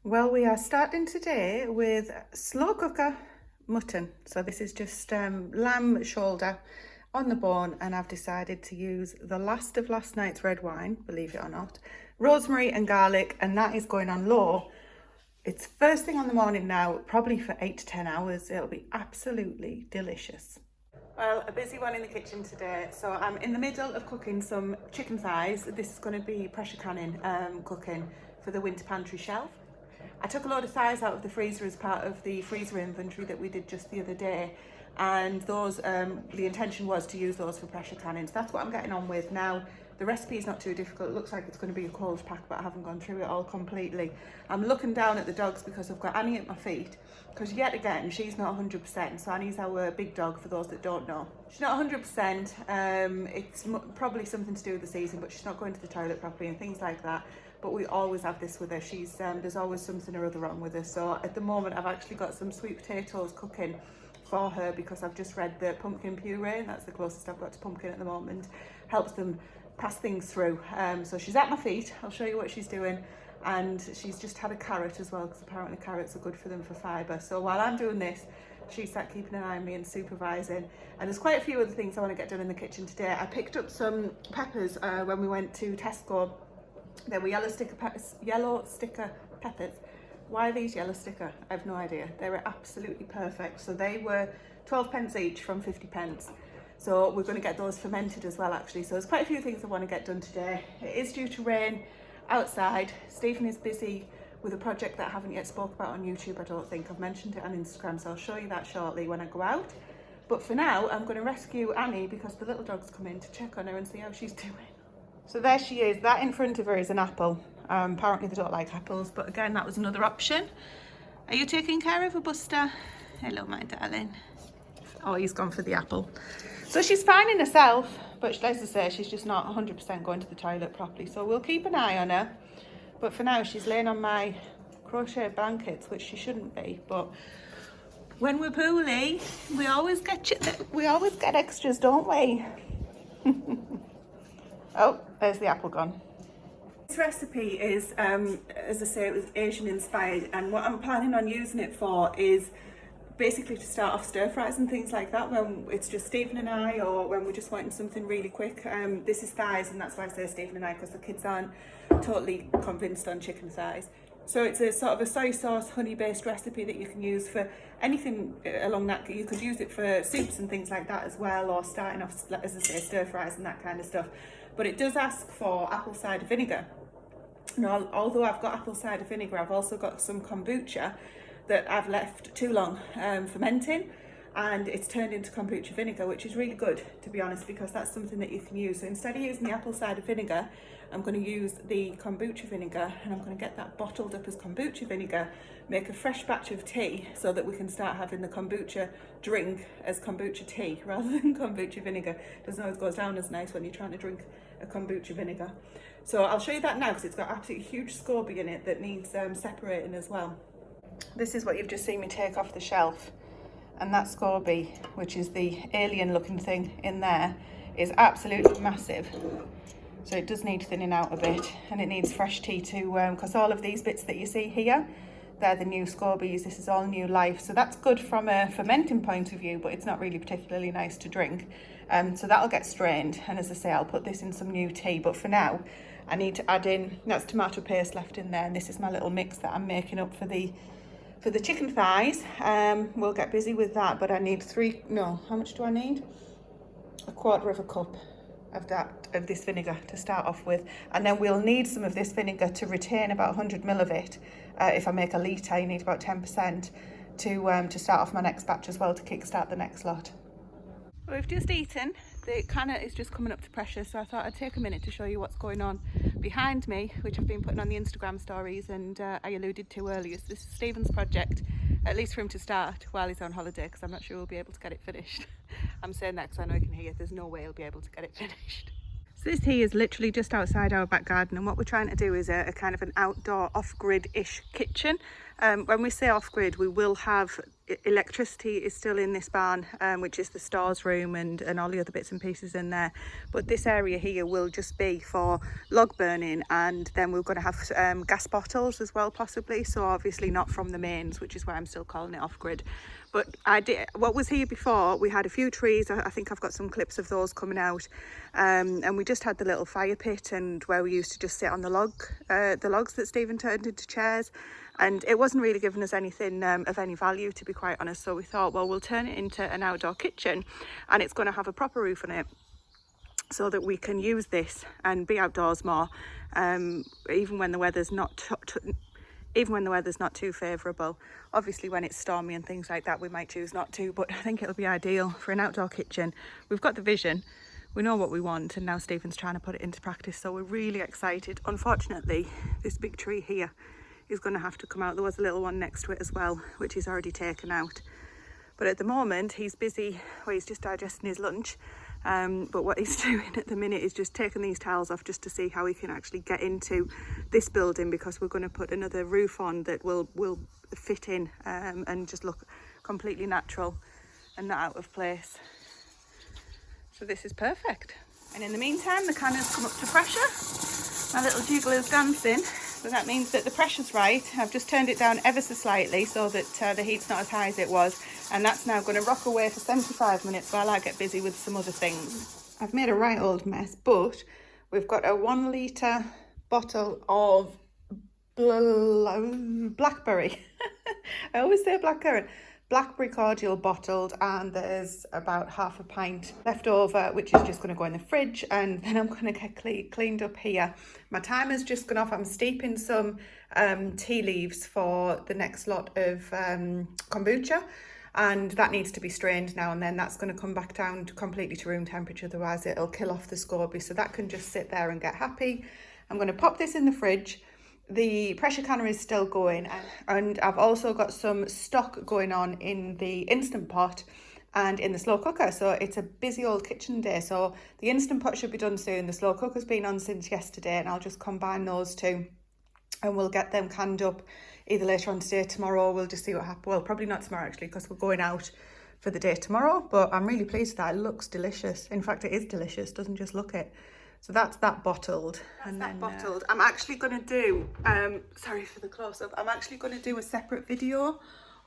Well, we are starting today with slow cooker mutton. So this is just lamb shoulder on the bone, and I've decided to use the last of last night's red wine, believe it or not, rosemary and garlic, and that is going on low. It's first thing on the morning now, probably for 8 to 10 hours. It'll be absolutely delicious. Well, a busy one in the kitchen today. So I'm in the middle of cooking some chicken thighs. This is going to be pressure canning cooking for the winter pantry shelf. I took a load of thighs out of the freezer as part of the freezer inventory that we did just the other day, and those the intention was to use those for pressure canning. So that's what I'm getting on with now. The recipe is not too difficult. It looks like it's going to be a cold pack, but I haven't gone through it all completely. I'm looking down at the dogs because I've got Annie at my feet, because yet again she's not 100%. So Annie's our big dog, for those that don't know. She's not 100%. It's probably something to do with the season, but she's not going to the toilet properly and things like that. But we always have this with her. She's there's always something or other wrong with her. So at the moment I've actually got some sweet potatoes cooking for her, because I've just read the pumpkin puree, and that's the closest I've got to pumpkin at the moment. Helps them pass things through. So she's at my feet. I'll show you what she's doing. And she's just had a carrot as well, because apparently carrots are good for them for fibre. So while I'm doing this, she's sat keeping an eye on me and supervising. And there's quite a few other things I want to get done in the kitchen today. I picked up some peppers when we went to Tesco. They were yellow sticker peppers. Why are these yellow sticker? I have no idea. They were absolutely perfect. So they were 12 pence each from 50 pence. So we're going to get those fermented as well, actually. So there's quite a few things I want to get done today. It is due to rain outside. Stephen is busy with a project that I haven't yet spoke about on YouTube, I don't think. I've mentioned it on Instagram, so I'll show you that shortly when I go out. But for now, I'm going to rescue Annie, because the little dog's come in to check on her and see how she's doing. So there she is. That in front of her is an apple. Apparently they don't like apples, but again, that was another option. Are you taking care of her, Buster? Hello, my darling. Oh, he's gone for the apple. So she's finding herself, but as I say, she's just not 100% going to the toilet properly. So we'll keep an eye on her. But for now, she's laying on my crochet blankets, which she shouldn't be. But when we're poorly, we always get extras, don't we? Oh, there's the apple gone. This recipe is, as I say, it was Asian inspired, and what I'm planning on using it for is basically to start off stir fries and things like that when it's just Stephen and I, or when we're just wanting something really quick. This is thighs, and that's why I say Stephen and I, because the kids aren't totally convinced on chicken thighs. So it's a sort of a soy sauce, honey based recipe that you can use for anything along that. You could use it for soups and things like that as well, or starting off, as I say, stir fries and that kind of stuff. But it does ask for apple cider vinegar. Now, although I've got apple cider vinegar, I've also got some kombucha that I've left too long fermenting, and it's turned into kombucha vinegar, which is really good, to be honest, because that's something that you can use. So instead of using the apple cider vinegar, I'm going to use the kombucha vinegar, and I'm going to get that bottled up as kombucha vinegar, make a fresh batch of tea so that we can start having the kombucha drink as kombucha tea rather than kombucha vinegar. Doesn't always go down as nice when you're trying to drink a kombucha vinegar. So I'll show you that now, because it's got absolutely huge SCOBY in it that needs separating as well. This is what you've just seen me take off the shelf, and that SCOBY, which is the alien looking thing in there, is absolutely massive. So it does need thinning out a bit, and it needs fresh tea too, because all of these bits that you see here, they're the new SCOBYs. This is all new life. So that's good from a fermenting point of view, but it's not really particularly nice to drink. So that'll get strained, and as I say, I'll put this in some new tea. But for now, I need to add in, that's tomato paste left in there, and this is my little mix that I'm making up for the chicken thighs. We'll get busy with that, but I need how much do I need? A quarter of a cup of this vinegar to start off with, and then we'll need some of this vinegar to retain about 100 ml of it. If I make a litre, you need about 10% to start off my next batch as well, to kickstart the next lot. We've just eaten. The canner is just coming up to pressure, so I thought I'd take a minute to show you what's going on behind me, which I've been putting on the Instagram stories, and I alluded to earlier. So this is Stephen's project, at least for him to start while he's on holiday, because I'm not sure we'll be able to get it finished. I'm saying that because I know he can hear. There's no way he'll be able to get it finished. So this here is literally just outside our back garden, and what we're trying to do is a kind of an outdoor off-grid-ish kitchen. When we say off-grid, we will have electricity is still in this barn, which is the stores room and all the other bits and pieces in there. But this area here will just be for log burning, and then we're going to have gas bottles as well, possibly. So obviously not from the mains, which is why I'm still calling it off-grid. But what was here before, we had a few trees. I think I've got some clips of those coming out. And we just had the little fire pit, and where we used to just sit on the logs that Stephen turned into chairs. And it wasn't really giving us anything of any value, to be quite honest. So we thought, well, we'll turn it into an outdoor kitchen, and it's going to have a proper roof on it, so that we can use this and be outdoors more, even when the weather's not too favourable. Obviously when it's stormy and things like that, we might choose not to, but I think it'll be ideal for an outdoor kitchen. We've got the vision, we know what we want, and now Stephen's trying to put it into practice, so we're really excited. Unfortunately, this big tree here is going to have to come out. There was a little one next to it as well, which he's already taken out. But at the moment, he's busy, well, he's just digesting his lunch. But what he's doing at the minute is just taking these tiles off just to see how he can actually get into this building, because we're going to put another roof on that will fit in and just look completely natural and not out of place. So this is perfect. And in the meantime, the can has come up to pressure. My little jiggler's dancing. So that means that the pressure's right. I've just turned it down ever so slightly so that the heat's not as high as it was. And that's now going to rock away for 75 minutes while I get busy with some other things. I've made a right old mess, but we've got a 1 litre bottle of blackberry. I always say blackcurrant. Blackberry cordial bottled, and there's about half a pint left over, which is just going to go in the fridge, and then I'm going to get cleaned up here. My timer's just gone off. I'm steeping some tea leaves for the next lot of kombucha, and that needs to be strained now, and then that's going to come back down completely to room temperature, otherwise it'll kill off the scoby, so that can just sit there and get happy. I'm going to pop this in the fridge. The pressure canner is still going, and I've also got some stock going on in the Instant Pot and in the slow cooker, so it's a busy old kitchen day. So the Instant Pot should be done soon. The slow cooker's been on since yesterday, and I'll just combine those two and we'll get them canned up either later on today, tomorrow. We'll just see what happens. Well, probably not tomorrow actually, because we're going out for the day tomorrow, but I'm really pleased with that. It looks delicious. In fact, it is delicious, doesn't just look it. So that's that bottled. I'm actually going to do, sorry for the close-up, I'm actually going to do a separate video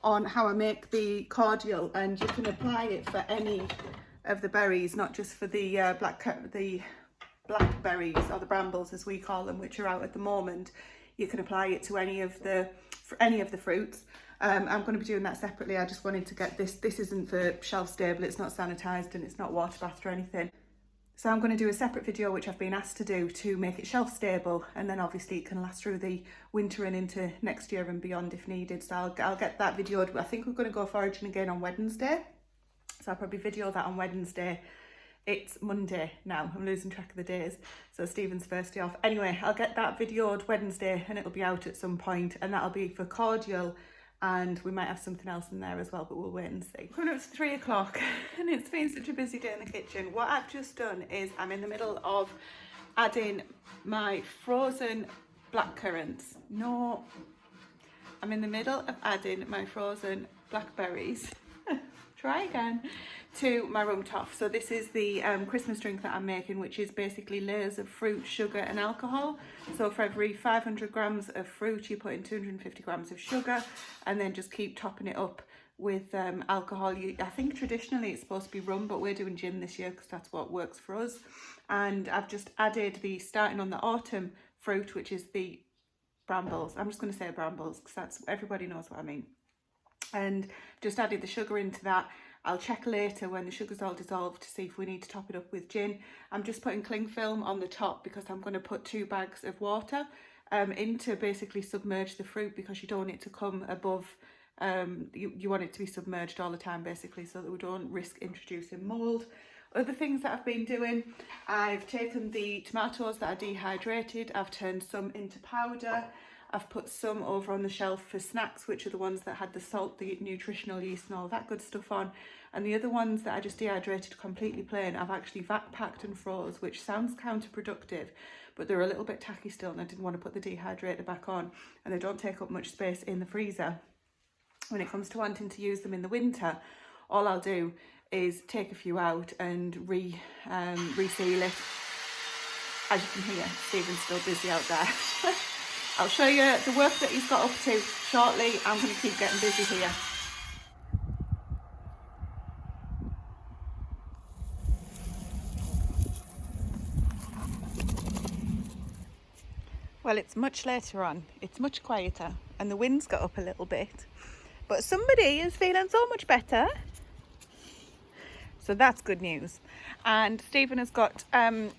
on how I make the cordial, and you can apply it for any of the berries, not just for the blackberries, or the brambles as we call them, which are out at the moment. You can apply it to any of the fruits. I'm going to be doing that separately. I just wanted to get this isn't for shelf stable, it's not sanitized, and it's not water bathed or anything. So I'm going to do a separate video, which I've been asked to do, to make it shelf stable, and then obviously it can last through the winter and into next year and beyond if needed. So I'll get that videoed. I think we're going to go foraging again on Wednesday, so I'll probably video that on Wednesday. It's Monday now, I'm losing track of the days, so Stephen's first day off. Anyway, I'll get that videoed Wednesday, and it'll be out at some point, and that'll be for cordial, and we might have something else in there as well, but we'll wait and see. Coming up to 3 o'clock, and it's been such a busy day in the kitchen. What I've just done is I'm in the middle of adding my frozen blackcurrants. No, I'm in the middle of adding my frozen blackberries. Try again. To my rum toff. So this is the Christmas drink that I'm making, which is basically layers of fruit, sugar and alcohol. So for every 500 grams of fruit, you put in 250 grams of sugar, and then just keep topping it up with alcohol. I think traditionally it's supposed to be rum, but we're doing gin this year because that's what works for us. And I've just added the starting on the autumn fruit, which is the brambles. I'm just going to say brambles because that's, everybody knows what I mean. And just added the sugar into that. I'll check later when the sugar's all dissolved to see if we need to top it up with gin. I'm just putting cling film on the top because I'm going to put 2 bags of water in to basically submerge the fruit, because you don't want it to come above, you want it to be submerged all the time basically, so that we don't risk introducing mould. Other things that I've been doing, I've taken the tomatoes that are dehydrated, I've turned some into powder. I've put some over on the shelf for snacks, which are the ones that had the salt, the nutritional yeast and all that good stuff on. And the other ones that I just dehydrated completely plain, I've actually vac packed and froze, which sounds counterproductive. but they're a little bit tacky still, and I didn't want to put the dehydrator back on, and they don't take up much space in the freezer. When it comes to wanting to use them in the winter, all I'll do is take a few out and reseal it. As you can hear, Stephen's still busy out there. I'll show you the work that he's got up to shortly. I'm going to keep getting busy here. Well, it's much later on, it's much quieter, and the wind's got up a little bit, but somebody is feeling so much better. So that's good news. And Stephen has got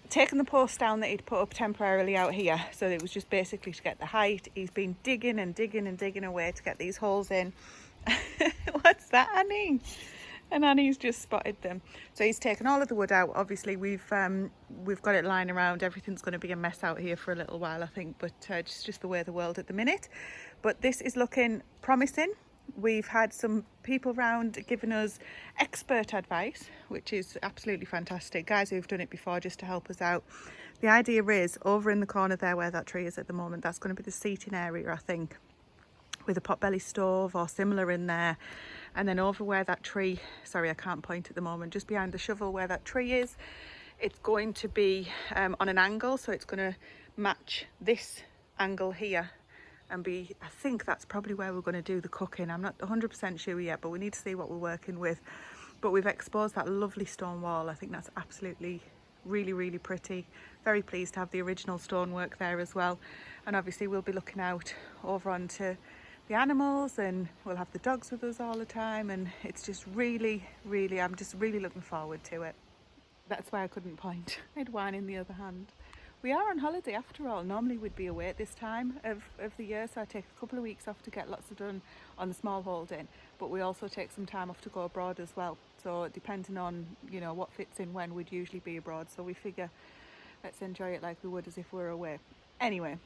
taken the post down that he'd put up temporarily out here. So it was just basically to get the height. He's been digging and digging and digging away to get these holes in. What's that, Annie? And Annie's just spotted them. So he's taken all of the wood out. Obviously we've got it lying around. Everything's going to be a mess out here for a little while, I think, but it's just the way of the world at the minute. But this is looking promising. We've had some people round giving us expert advice, which is absolutely fantastic. Guys who've done it before just to help us out. The idea is over in the corner there where that tree is at the moment, that's going to be the seating area, I think, with a potbelly stove or similar in there. And then over where that tree, sorry I can't point at the moment, just behind the shovel where that tree is, it's going to be on an angle, so it's going to match this angle here and be, I think that's probably where we're going to do the cooking. I'm not 100% sure yet, but we need to see what we're working with. But we've exposed that lovely stone wall. I think that's absolutely really pretty. Very pleased to have the original stonework there as well. And obviously we'll be looking out over onto the animals, and we'll have the dogs with us all the time, and it's just really I'm just really looking forward to it. That's why I couldn't point. I had wine in the other hand. We are on holiday after all. Normally we'd be away at this time of the year, so I take a couple of weeks off to get lots of done on the smallholding, but we also take some time off to go abroad as well. So depending on, you know, what fits in when, we'd usually be abroad, so we figure let's enjoy it like we would as if we were away. Anyway,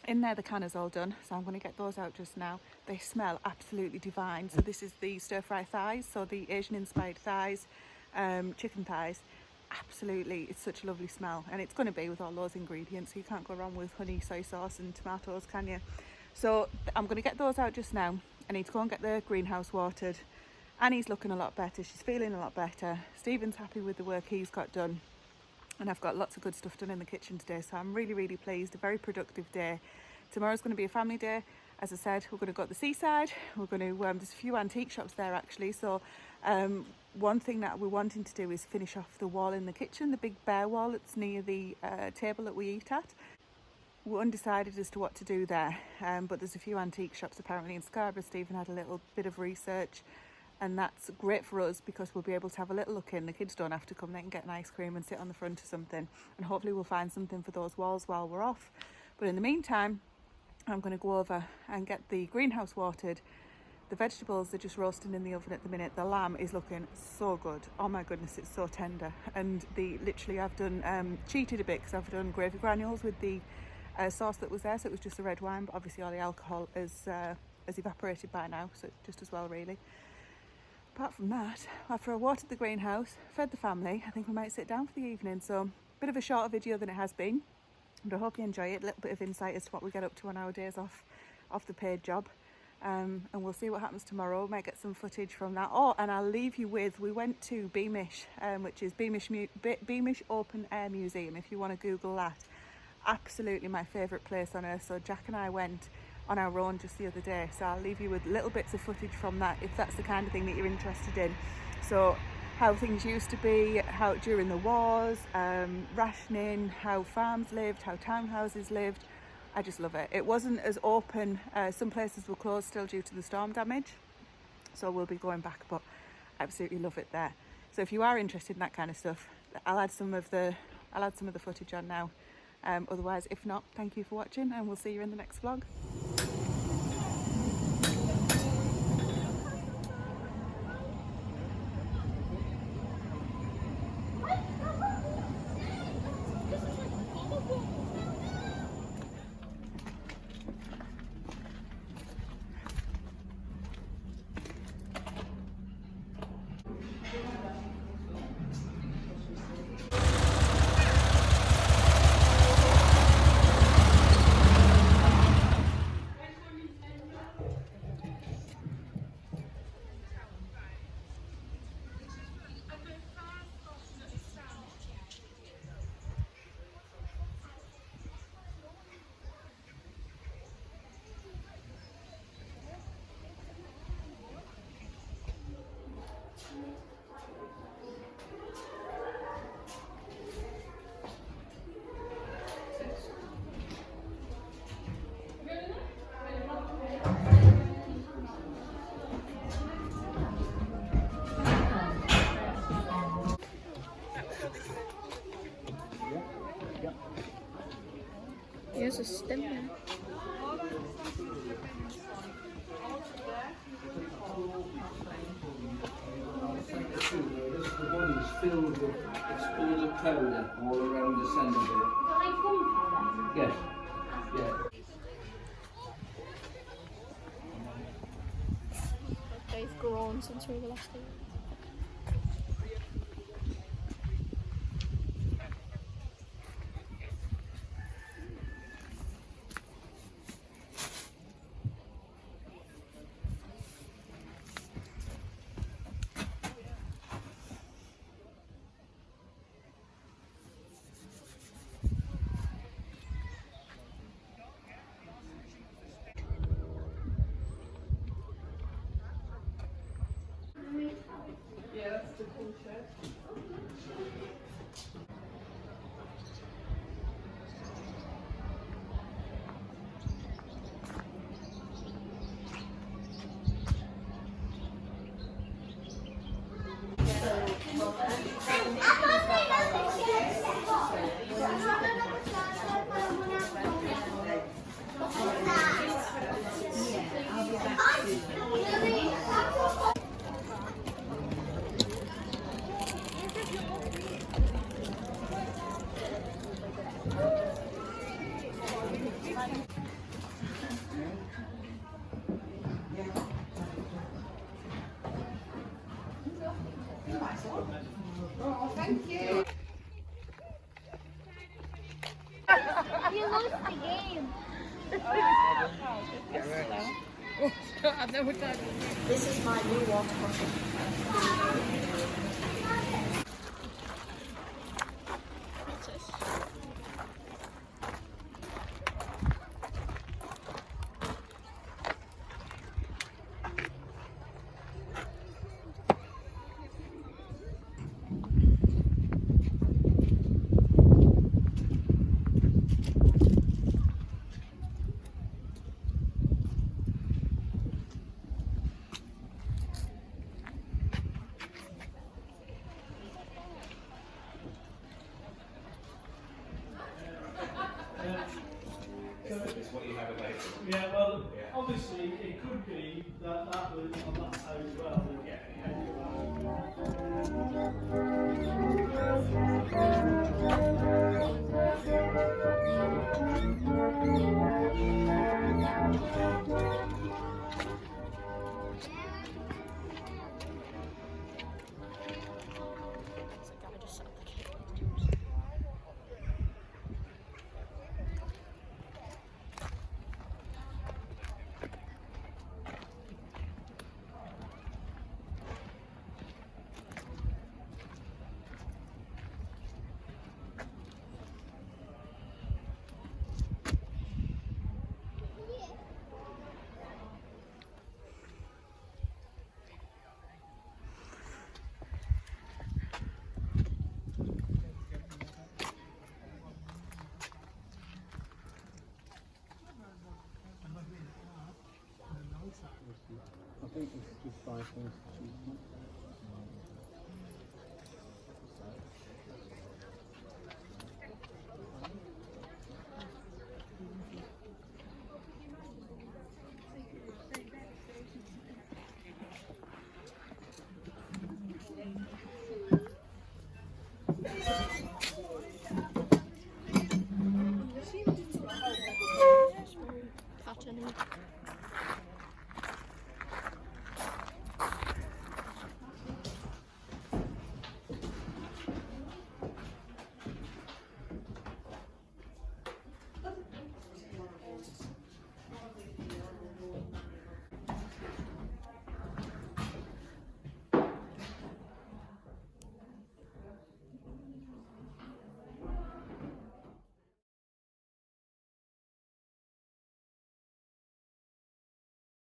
in there the canner's all done, so I'm going to get those out just now. They smell absolutely divine. So this is the stir-fry thighs, so the Asian inspired thighs, chicken thighs. Absolutely, it's such a lovely smell, and it's going to be with all those ingredients, so you can't go wrong with honey, soy sauce and tomatoes, can you? So I'm going to get those out just now. I need to go and get the greenhouse watered. Annie's looking a lot better, she's feeling a lot better. Stephen's happy with the work he's got done, and I've got lots of good stuff done in the kitchen today, so I'm really pleased. A very productive day. Tomorrow's going to be a family day. As I said, we're going to go to the seaside. We're going to there's a few antique shops there actually, so one thing that we're wanting to do is finish off the wall in the kitchen, the big bare wall that's near the table that we eat at. We're undecided as to what to do there, but there's a few antique shops apparently in Scarborough. Stephen had a little bit of research, and that's great for us because we'll be able to have a little look in. The kids don't have to come, they can get an ice cream and sit on the front or something, and hopefully we'll find something for those walls while we're off. But in the meantime, I'm going to go over and get the greenhouse watered. The vegetables are just roasting in the oven at the minute. The lamb is looking so good. Oh my goodness, it's so tender. And literally I've done cheated a bit because I've done gravy granules with the sauce that was there, so it was just the red wine, but obviously all the alcohol has evaporated by now, so just as well really. Apart from that, after I watered the greenhouse, fed the family, I think we might sit down for the evening. So a bit of a shorter video than it has been, but I hope you enjoy it. A little bit of insight as to what we get up to on our days off the paid job. And we'll see what happens tomorrow. Might get some footage from that. Oh, and I'll leave you with, we went to Beamish, which is Beamish Open Air Museum, if you want to Google that. Absolutely my favourite place on earth. So Jack and I went on our own just the other day, so I'll leave you with little bits of footage from that if that's the kind of thing that you're interested in. So how things used to be, how during the wars, rationing, how farms lived, how townhouses lived. I just love it. It wasn't as open. Some places were closed still due to the storm damage, so we'll be going back, but I absolutely love it there. So if you are interested in that kind of stuff, I'll add some of the footage on now. Otherwise, if not, thank you for watching, and we'll see you in the next vlog. Here's a stem there. The body is filled with explosive powder all around the centre of it. Like gunpowder? Yes. Yeah. They've grown since we were last here. Yeah, that's the cool shirt. Oh, thank you. You lost the game. I've never done it. This is my new water bottle. What's this? Yeah, well, obviously it could be that that was on that side as well. It's a guy just sat at the gate. I think it's just 5 things. It's very patterny.